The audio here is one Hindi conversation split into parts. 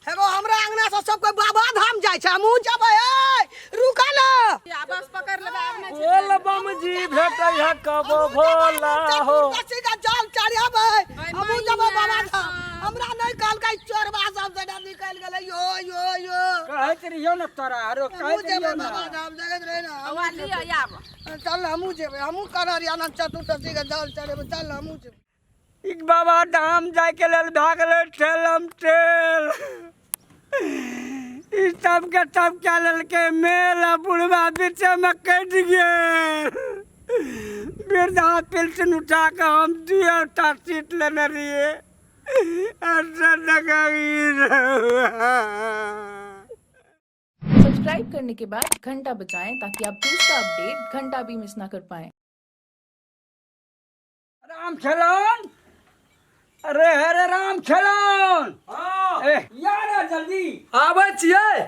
हेगो हमरा अंगना से सब कोई बाबा धाम जाय छै हमहू जबै रुका ल बस पकड़ लेबे आब नै बोल बम जी भेटै है कबो भोला हो सीधा जल चढ़ाबै हमहू जबै बाबा धाम हमरा नै कहलकै चोरबा सब से निकल गेलै यो यो यो कहैत रहियो न तोरा आरो कहैत रहियो न बाबा धाम जगत रहे ना हवा लिया आब चल हमहू जेबै हमहू करर याना चतुर्दशी के जल चढ़ेबै चल हमहू जेबै एक बाबा धाम जाय के लेल भाग ले ठेलम ठेल ई सब के सब क्या ललके मेला बुढ़वा बीच में कट गेल वृद्धा पेंशन उठा के हम 2टा सीट लेने रहिए सब्सक्राइब करने के बाद घंटा बजाएं ताकि आप दूसरा अपडेट घंटा भी मिस ना कर पाएं। राम खेलन अरे हरे राम खेलन यार जल्दी आबै छियै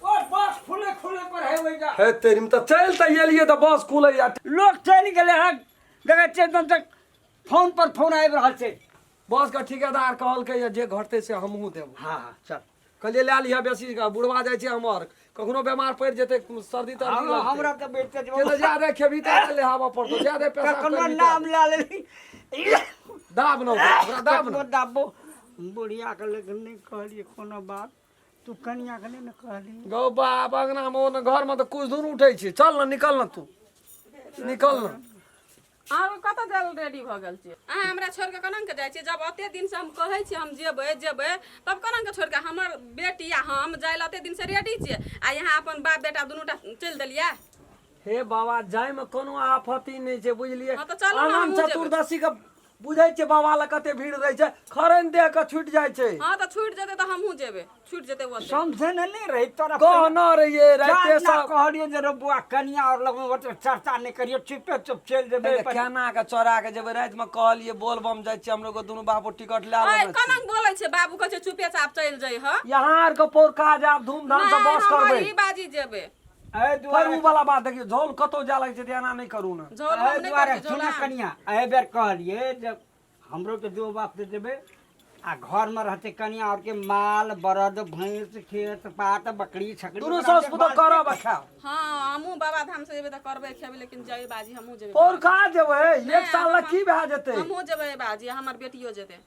और बस खुले खुले पर है वैजा हे तेरी में तो चल त एलिए त बस खुले या लोग चल गेले हैं देखै छै एकदम तक फोन पर फोन आबि रहल छै बस का ठेकेदार कहलकै या जे घटते से हमहू देब हाँ चल कहलिए लए लिया बेसी का बुढ़वा जाइ छै हमर कखनो बीमार पड़ जेते सर्दी तरदी लगतै हमरा के बेटे के तो ज्यादा खेबी त ले हवा पड़तो ज्यादा पैसा कखनो नाम ला लेली दाब न ओकरा दाब न दाबो बुढ़िया के लेकिन नहीं कहलिए कोनो बात तू कनिया के नहीं न कहली गौ बाप अंगना में ओने घर में तो कुछ दूर उठै छै चल न निकल न तू निकल न आब कत जल रेडी भ गेल छी अहाँ हमरा छोड़ के कनन के जाय छी जब ओते दिन से हम कहै छी हम जेबै तब कनन के छोड़ के हमर बेटी आ हम जाय ल ओते दिन से रेडी छी आ यहाँ अपन बाप बेटा दुनूटा चल देलिया हे बाबा जाय में कोनो आफती नहीं छै बुझलिए हाँ तो चलू न, हमहूँ जेबै। चतुर्दशी के बुझै छै बाबा ल कते भीड़ रहै छै खरन देह के छूट जाइ छै हां त छूट जेते त हमहू जेबै छूट जेते वो समझे नहीं रही तोरा कह न रहिए राते सब कहलिए जे बुआ कनिया और लग में चर्चा नहीं करियो चुपे चुप चल जेबे केना के चोरा के जेबे रात में कहलिए बोल बम जाइ छी हमरो को दुनु बाबू टिकट ला ओए लेने छी कनन बोलै छै बाबू कहै छै चुपे चाप चल जाई ह यहाँ आर के पोर काज आप धूमधाम से बस करबै ई बाजी जेबै ए फिर दुआरे उ वाला बात देखियो झोल कतो जा लगे छै ध्यान नहीं करू ना झोल हम ए नहीं दुआरे करबै सुना कनिया ए बेर कहलिए जब हमरो के दो बाप दे देबे आ घर में रहते कनिया और के माल बरद भैंस खेत पात बकरी छकड़ी दुनु सस पुतो करब खा हां हमहू बाबा धाम से जेबै त करबै खेबै लेकिन जई बाजी हमहू जेबै पोर का जेबै एक साल ला की भए जेतै हमहू जेबै बाजी हमर बेटियो जेतै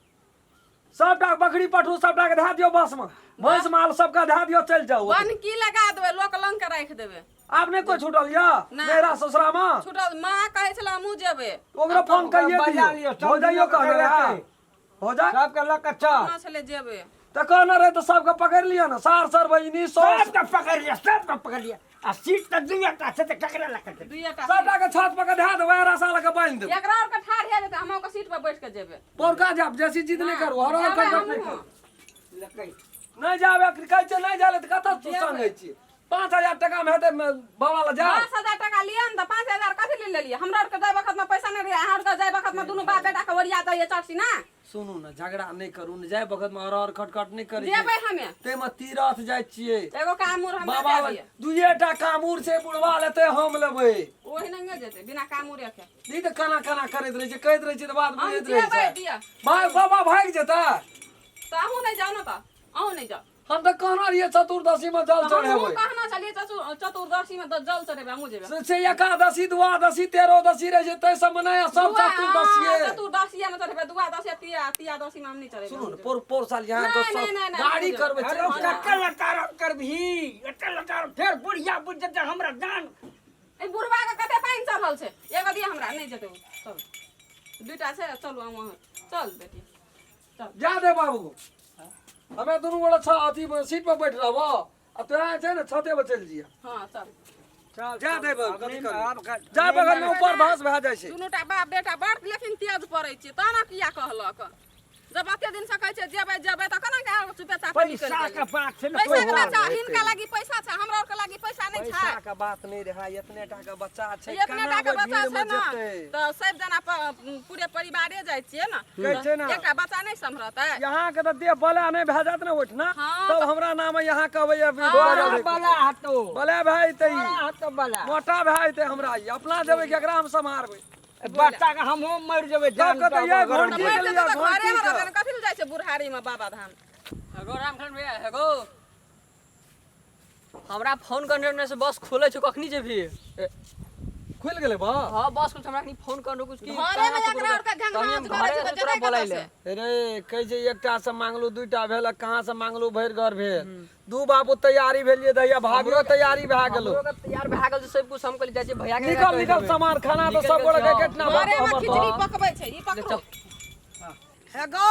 सबटा बकरी पठू सबटा के धा दियो बस में भैंस माल सबका धा दियो चल जाओ बन की लगा देबै लोक लंग के राख देबै आप ने कोई छूटल या ना। मेरा ससुरा में छूटल मां कहै छला हमहू जेबै ओकरा फोन करिए बजा दियो लियो हो जाइयो कहले हो जा सब के लक चल कहां छले जेबै त कहना रहे तो सबके पकड़ लिया ना सार सर बहिनी सब सब के पकड़ लिया सब के पकड़ लिया आ सीट त दुइटा से त ककरा लक दे दुइटा सबटा के छत पर के धा देबै रसा लगे बांध देबै एकरा और के ठाड़ हे जेतै हम ओकर सीट पर बैठ के जेबै पोर का जाब जैसी जिद नहीं करू हर हर जेबै कर हमहूँ। नहीं करू नहीं जाबे कहै छै नहीं जाले त कत तू संगे छी 5000 टका में हेते बाबा ला जा 5000 टका लिया न त 5000 कथि ले लेलिए हमरा और के जाय वक्त में पैसा नहीं रहे अहाँ और के जाय वक्त में दुनू बाप बेटा के ओरिया दैए चर्ची ना सुनू ना झगड़ा नहीं करू न जाय बगत में हर खटखट नहीं करी जेबै हमे ते में तीरथ जाय छिए एगो कामूर हम बाबा लगा दिए दुइएटा कामूर से बुढ़वा लेते हम लेबै ओही नंगे जेतै बिना कामूर के दी त कना कना करैत रहे छै कहैत रहे छै त बात हम बुझैत रहे जेबै छै दिया भाई बाबा भाग जेता त अहूँ नहीं जाओ न त अहूँ नहीं जाओ हम त कहना रहिए चतुर्दशी में जल हमहूँ चढ़ेबै कहना चलिए चतुर्दशी में त जल चढ़ेबै हमहूँ जेबै से एकादशी द्वादशी तेरहदशी रहे छै तै सब में नया सब चतुर्दशी चतुर्दशी में चढ़ेबै द्वादशी तियादशी में हम नहीं चढ़ेबै सुनू न पोर साल यहाँ के नहीं, सब नहीं, नहीं, गाड़ी नहीं, करबै अरे चल जाओ। कक्का लतार कर भी अटल लतार फिर बुढ़िया बुझ जते हमरा जान ए बुढ़वा के कते पानी चढ़ल छै एगो दिया हमरा नहीं जेतै चल दुइटा छै चलू हम वहाँ चल बेटी चल जा दे बाबू हमें दुनू गोड़ा छ अथी में सीट पर बैठ रहबो आ तोरा छै न छते पर चल जिया हां चल चल जा दे बाबू अगली कथी में करबै? आब जा बगल में ऊपर भास भए जाइ छै दुनूटा बाप बेटा बड़ लेकिन तेज पड़ै छै ता ना किया कहलक जब अते दिन से कहै छै जेबै जेबै त केना के चुपे चाप पैसा के बात छै न पैसा कोई के बात बच्चा नहीं, हिनका लागी पैसा छै हमरा और के लागी पैसा नहीं छै पैसा के बात नहीं रहा इतने टा के बच्चा छै इतने केना टाका ओइ बच्चा भीड़ छै में ना जेतै तो सब जना पूरे परिवारे जाय छियै ना कहै छै ना एकटा बच्चा नहीं संभरतै यहाँ के त देह बला नहीं भए जात न ओठ ना हाँ, तब हमरा नाम यहाँ कहबै बड़ा बला हतो बला भाई तई बड़ा हतो बला मोटा भाई ते हमरा ई अपना देबै केकरा हम सम्हारबै बच्चा के हम मर जेबै जान कत ये तो घंटी मर के जेतै लिए तो घरे में घंटी रहतै कथि ले जाइ छै बुढ़ारी में बाबा धाम। हेगो रामखंड भैया हेगो हमरा फोन करने से बस खोले छ कखनी जेबी खुल गेले बा। हां बस कुछ हमरा फोन करनो कुछ की घरे में एकरा और का घंगना घरे से तोरा बोलाइले अरे कह जे एकटा से मांगलू दुईटा भेल कहां से मांगलू भर घर भेल दू बाबू तैयारी भेलिए दैया भागरो तैयारी भए गेलो हमरो के तैयार भए गेल सब कुछ हम कहली जाइ छै भैया के निकल निकल सामान खाना तो सब गोड़ के कितना घरे में बात खिचड़ी पकबै छै ई पकड़ो। हेगो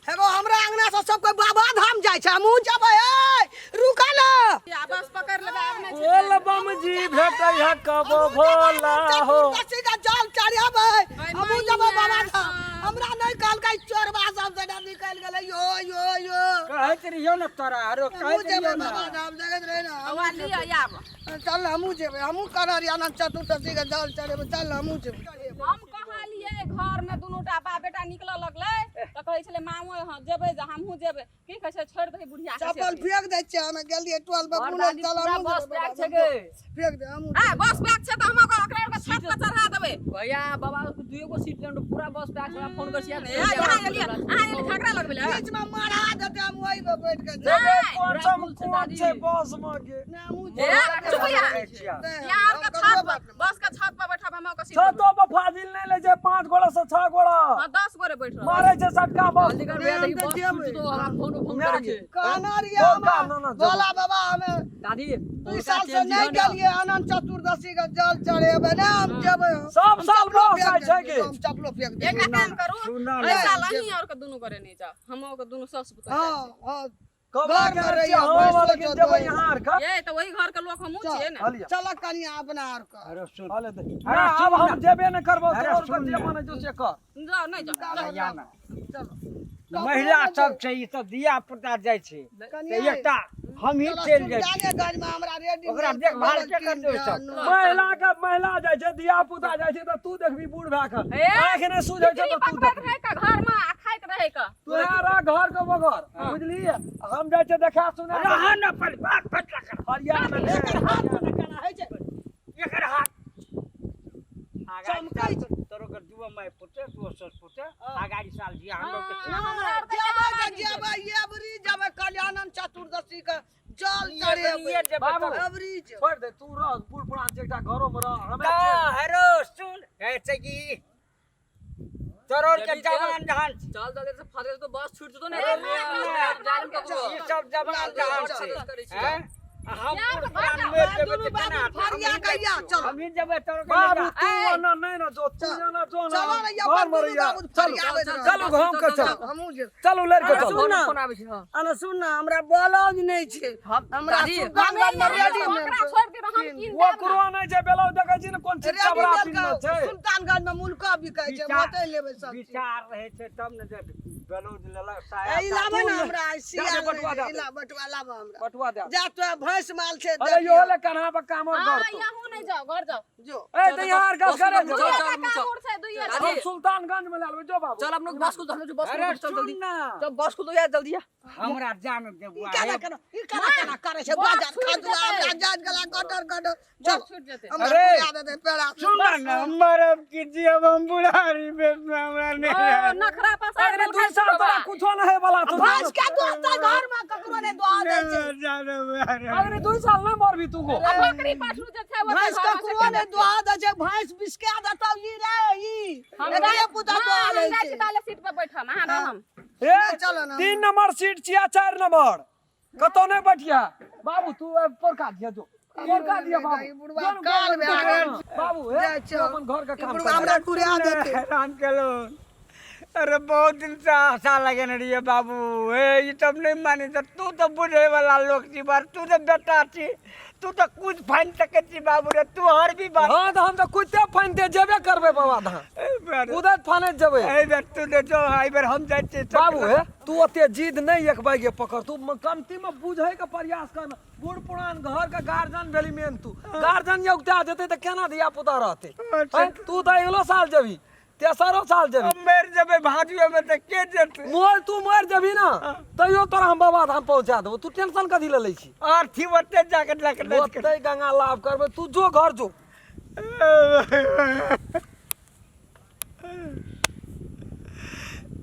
हेगो हमरा अंगना से सब कोई बाबा धाम जाय छै हमहू जेबै ए रुका ना या बस पकड़ लेबै आब नहीं बोल बम जी भेटै है कब भोला हो चतुर्दशी का जल चढ़ाबै हमहू जेबै बाबा धाम हमरा नहीं कहलकै चोरबा सब से निकल गेलै यो यो यो कहैत रहियो न तोरा आरो हमहू कहैत जेबै रहियो बाबा न धाम जगत रहे ना हवा लिया याब चल हमहू जेबै हमहू करर अनंत चतुर्दशी का जल चढ़ेबै चल हमहू जेबै हम कहलिए घर में दुनूटा बाप बेटा निकल लगलै त कहै छले मामो हां जेबै जे हमहू जेबै की कहै छै छोड़ दही बुढ़िया के चप्पल फेंक दै छियै हमे गेलियै 12 पे पुणे चल पूरा हमहू बस जेबै बैग बाबा छै धाम। गे फेंक दे हमहू आ बस बैग छै त हम ओकरा के छत पर चढ़ा देबै। भैया बाबा को दुइयो को सीट लेंडो पूरा बस बैग से फोन कर छिया यहाँ एलियै अहाँ एलियै झगड़ा लगबै बीच में मारा देते हम वही पे बैठ के जेबे पूरा कोन फूल से कोन दादी। छै बस में गे ना हमहू ए चुप या यार के छत पर बस के छत पर बैठब हम ओकर सीट पर। छतो पर फाजिल नहीं ले जे 5 गोड़ा से 6 गोड़ा हां 10 गोरे बैठ रह मारे छै सटका बस जल्दी कर भैया देखी बस छूट तो हमरा फोन करे छै कहनरिया भोला बाबा हमें दादी 2 साल से नहीं गेलिए अनंत चतुर्दशी का जल चढ़ेबै ना हम जेबै सब साल बस आइ छै गे हम चप्पलो फेंक दे एक काम करू सुना ऐसा लही और के दुनू करे नहीं जा हम ओकर दुनू सस पुत हां हां कब घर में के रहिया, हम बैसो वाला जो जेबै दो यहां का ये तो वही घर के लोग हमहू छियै ने हलिया चल कनिया अपना और का अरे सुन हाले दे अरे अब सुन हम ना। जेबे न करबो अरे तो और सुन जे ना। माने जो से कर जाओ नहीं जाओ या ना चलो महिला सब छै ई सब दिया पुता जाइ छै तऽ एकटा हम ही चलि जाइ छी गाड़ी में हमरा रेडी ओकरा देखभाल के कर देबै सब महिला जाय छै दिया पुता जाय छै त तू देखबी बूढ़ भए के ए, आंख ने सूझै छै खिचड़ी त तू पकबैत देख रहे का घर में आ खाइत रहे का तोरा घर के बगर बुझली हम जाय छै देखा सुना रहा न पर बात फटला कर हरियाणा में एकर हाथ में केना है छै एकर हाथ चमकै आगाड़ी साल तोरो के दुआ माय पुते तू सस पुते आगाड़ी साल जी हम लोग के हमरा और के जेबै ये बरी जेबै कल्याणन चतुर्दशी का जल चढ़ेबै बाबू अबरी छोड़ दे तू रह बूढ़ पुरान छै एकटा घरो में रह हमें हेरो सुन है छै की तोरो के जवान जहान चल जल्दी से फादर तो बस छूट तो अरे, ई सब जवान जहान छै हैं हम यार, पुरान बाबू, में जेबै दुनू त केना बाबू फरिया कहिया चल हम ही जेबै तोरो के बाबू लेके। तू ना नहीं ना जो तू ना जो ना चलो रे घर में रहिया बाबू चलो फरियाबै चलो घूम के चल हमहू जे चलो लेर के अरे, चल सुन ना। फोन आबै छै हां अरे सुन ना हमरा ब्लाउज नहीं छै हमरा दादी, सुल्तानगंज में रेडी ओकरा छोड़ के हम कीन वो देब कुरवा नहीं छै बेलो देखै छी न कोन चीज चबरा पिन छै सुल्तानगंज में मुल्का बिकाय छै मते लेबै सब चीज। विचार रहे छै तब ने जे ब्लाउज लेला ए, साया ई लाबै ना हमरा सिया बटुआ दे। इला बटुआ लाबै हमरा बटुआ दे जा तो भैंस माल छै अरे यो ले कन्हा पर काम और हां कर तू यहू नहीं जाओ घर जाओ जो ए त यार का करे चल, जो चल, चल। कामूर से दुइये दादी। हम सुल्तानगंज में लालबे जो बाबू चल हम लोग बस को हम लोग बस अरे को चल सुन जल्दी ना चल बस को तो यार जल्दी आ हमरा जान देबो ई केना करे छै बाजार खादुआ हमरा जाज गला कटर कटर चल बस छूट जेतै हमरा अरे, पुरा दे दे पेड़ा सुन ना मरब की जीव हम बुढ़ारी में हमरा नहीं रहे। नखरा पासा अरे दू साल तोरा कुछो नहीं वाला तू भैंस के दोस्त घर में ककरो ने दुआ दे छै जाने मारे अरे 2 साल ना मरबी तू को बकरी पाठू जे छै वो भैंस ककरो ने दुआ दे छै भैंस बिस्का देतौ ई रे ई एकरे पुता दुआ ले छै डाले सीट पे बैठम अहाँ रहम ए चलो ना 3 नंबर सीट छिया 4 नंबर कतो नहीं बैठिया बाबू तू पोरका दिया जो पोरका दिया बाबू ई बुढ़वा काल भए गेल बाबू जा ए छो। तू अपन घर का ई काम बुढ़वा कर हमरा कुरिया देते हैरान केलो अरे बहुत दिन से आशा लगन रही है बाबू हे ये सब नहीं मानी तो तू तो बुझे वाला लोग छी बार तू तो बेटा छी तू तो कुछ फाइन सके छी बाबू रे तू हर भी बात हां तो हम तो कुत्ते फानते जेबे करबे बाबा धाम उदत फाने जेबे ए बेर तू दे जो आई बेर हम जाय छी बाबू हे तू ओते जिद नहीं एक बागे पकड़ तू कमती में बुझे के प्रयास कर बूढ़ पुरान घर का गार्जियन भेली मेन तू गार्जियन योग्यता देते तो केना दिया पुता रहते हैं? तू तो अगलो साल जेबी तेसरो साल जेबी अब मेर जबे भाजियो में तो के जेते मोर तू मर जेबी ना तैयो तोरा हम बाबा धाम पहुंचा देबो तू टेंशन कथी ले लै छी और थी ओते जाके लक ओते गंगा लाभ करबे तू जो घर जो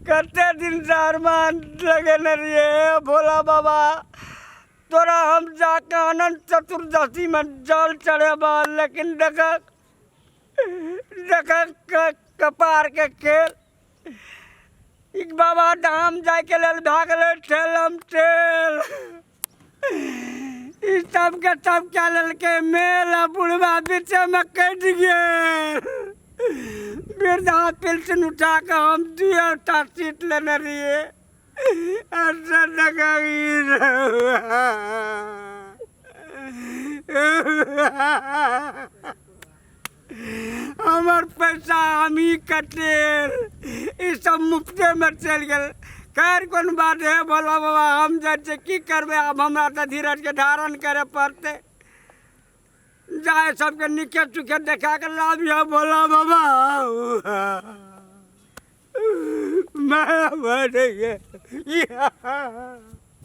कते दिन से अरमान लगे न रहिए भोला बाबा, तोरा हम जाके अनंत चतुर्दशी में जल चढ़ेबा, लेकिन देख कपार के खेल। एक बाबा धाम जाए के लेल भागले ठेलम ठेल, इस सब के सब क्या ललके मेल बुढ़वा बीचे में कट गेल। वृद्धा पेंशन उठा के हम 2 सीट लेने रहिए। ऐसा हमार पैसा हम ही कटेल, ये सब मुफ्ते में चल गए। खैर कौन बात है भोला बाबा, हम जैसे की करबे, अब हमरा तो धीरज के धारण करे पड़ते। जाए सबके निके चुके देखा के लाभिया भोला बाबा। मैं मर गया।